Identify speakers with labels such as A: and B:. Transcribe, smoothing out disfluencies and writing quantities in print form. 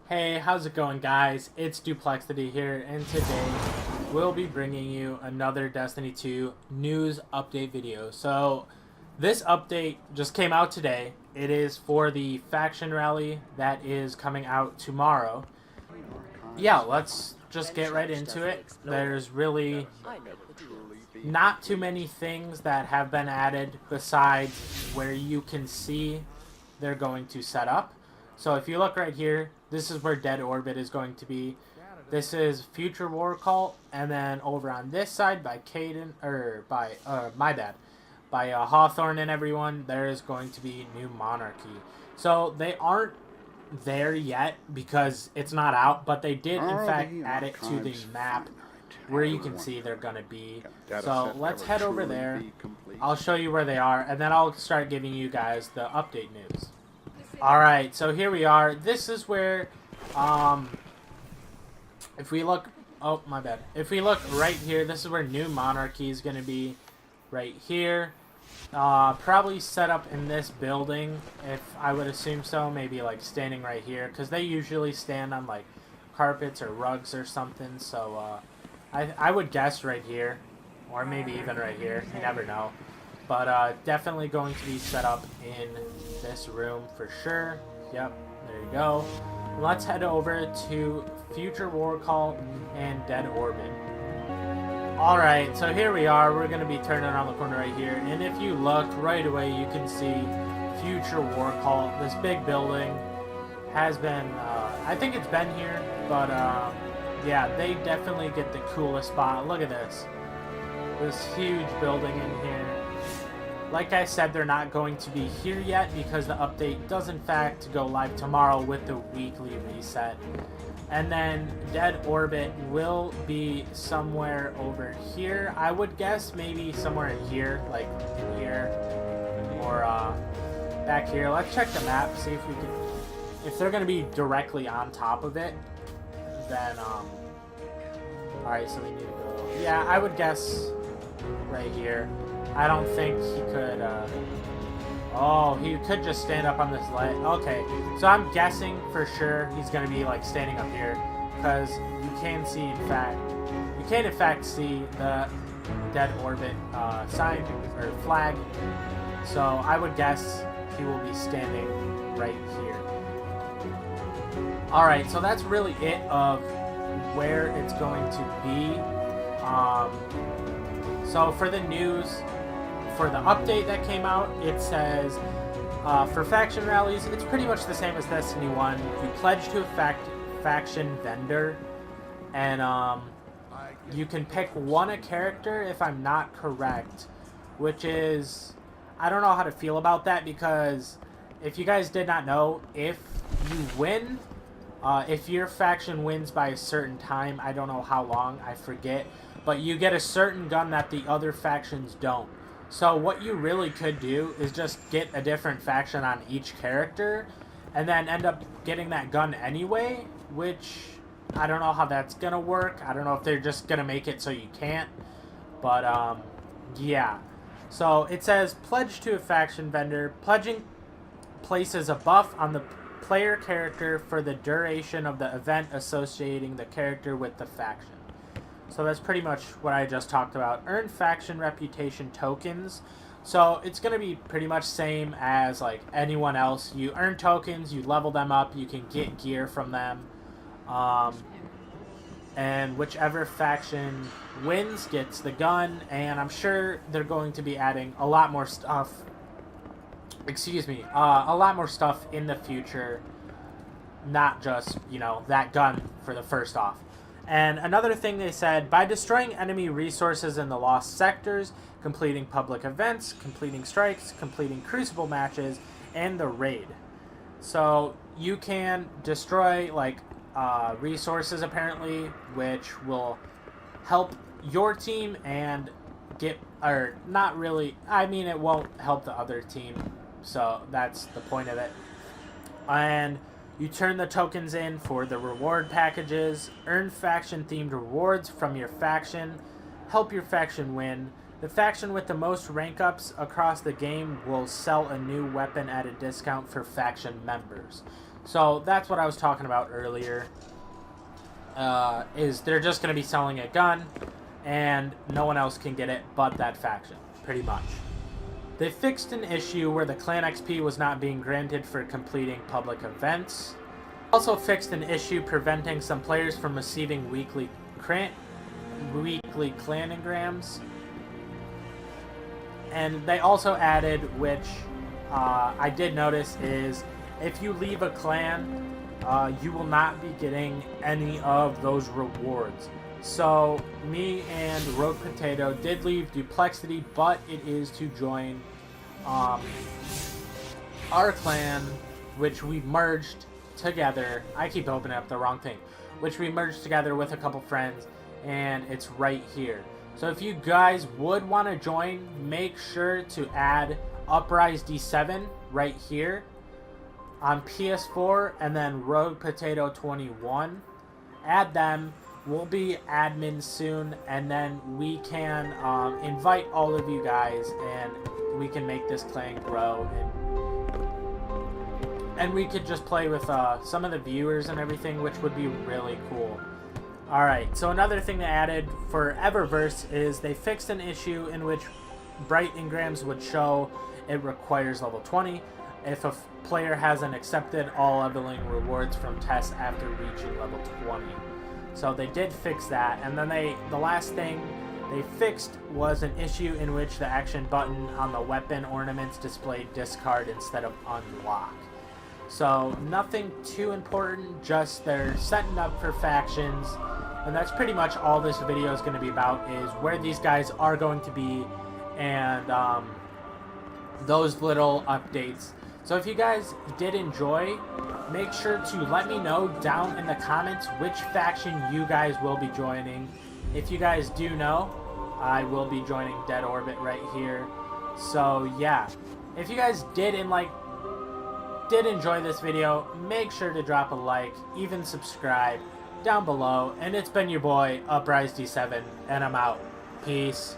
A: Hey, how's it going, guys? It's Duplexity here, and today we'll be bringing you another Destiny 2 news update video. So, this update just came out today. It is for the faction rally that is coming out tomorrow. Yeah, let's just get right into it. There's really not too many things that have been added besides where you can see they're going to set up. So if you look right here, this is where Dead Orbit is going to be. This is Future War Cult, and then over on this side by Caden, or by, by Hawthorne and everyone, there is going to be New Monarchy. So they aren't there yet because it's not out, but they did in fact add it to the map where you can see they're going to be. So let's head over there. I'll show you where they are, and then I'll start giving you guys the update news. Alright, so here we are. This is where, if we look, oh, my bad. If we look right here, this is where New Monarchy is going to be, right here. Probably set up in this building, if I would assume so. Maybe, like, standing right here, because they usually stand on, like, carpets or rugs or something. So, I would guess right here, or maybe even right here. You never know. But definitely going to be set up in this room for sure. Yep, there you go. Let's head over to Future War Cult and Dead Orbit. Alright, so here we are. We're going to be turning around the corner right here. And if you look right away, you can see Future War Cult. This big building has been, I think it's been here. But yeah, they definitely get the coolest spot. Look at this. This huge building in here. Like I said, they're not going to be here yet because the update does in fact go live tomorrow with the weekly reset. And then Dead Orbit will be somewhere over here. I would guess maybe somewhere in here, like here, or back here. Let's check the map, see if we can, if they're going to be directly on top of it, then, alright, so we need to go, yeah, I would guess right here. I don't think he could, oh, he could just stand up on this ledge. Okay, so I'm guessing for sure he's going to be, like, standing up here, because you can see, in fact, see the Dead Orbit, sign, or flag, so I would guess he will be standing right here. Alright, so that's really it of where it's going to be. So for the news, for the update that came out, it says for faction rallies, it's pretty much the same as Destiny 1. You pledge to a faction vendor, and you can pick a character, if I'm not correct, which is, I don't know how to feel about that, because if you guys did not know, if you win, if your faction wins by a certain time, I don't know how long, I forget, but you get a certain gun that the other factions don't. So what you really could do is just get a different faction on each character and then end up getting that gun anyway, which I don't know how that's going to work. I don't know if they're just going to make it so you can't. But, yeah. So it says, pledge to a faction vendor. Pledging places a buff on the player character for the duration of the event associating the character with the faction. So that's pretty much what I just talked about. Earn faction reputation tokens. So it's going to be pretty much same as like anyone else. You earn tokens, you level them up, you can get gear from them. And whichever faction wins gets the gun. And I'm sure they're going to be adding a lot more stuff. Excuse me. A lot more stuff in the future. Not just, you know, that gun for the first off. And another thing they said, by destroying enemy resources in the lost sectors, completing public events, completing strikes, completing crucible matches, and the raid. So you can destroy like resources apparently, which will help your team and get, or not really, I mean it won't help the other team. So that's the point of it. And you turn the tokens in for the reward packages, earn faction-themed rewards from your faction, help your faction win. The faction with the most rank-ups across the game will sell a new weapon at a discount for faction members. So that's what I was talking about earlier. Is they're just going to be selling a gun, and no one else can get it but that faction, pretty much. They fixed an issue where the clan XP was not being granted for completing public events. Also fixed an issue preventing some players from receiving weekly clanograms. And they also added, which I did notice, is if you leave a clan, you will not be getting any of those rewards. So me and Rogue Potato did leave Duplexity, but it is to join our clan, which we merged together. I keep opening up the wrong thing. Which we merged together with a couple friends, and it's right here. So if you guys would want to join, make sure to add UpriseD7 right here on PS4, and then Roguepotato21. Add them. We'll be admins soon, and then we can invite all of you guys, and we can make this clan grow, and we could just play with some of the viewers and everything, which would be really cool. Alright, so another thing they added for Eververse is they fixed an issue in which bright engrams would show it requires level 20 if a player hasn't accepted all leveling rewards from tests after reaching level 20. So they did fix that, and then the last thing they fixed was an issue in which the action button on the weapon ornaments displayed discard instead of unlock. So nothing too important, just they're setting up for factions, and that's pretty much all this video is going to be about, is where these guys are going to be, and those little updates. So if you guys did enjoy, make sure to let me know down in the comments which faction you guys will be joining. If you guys do know, I will be joining Dead Orbit right here. So yeah, if you guys did enjoy this video, make sure to drop a like, even subscribe down below. And it's been your boy, UpriseD7, and I'm out. Peace.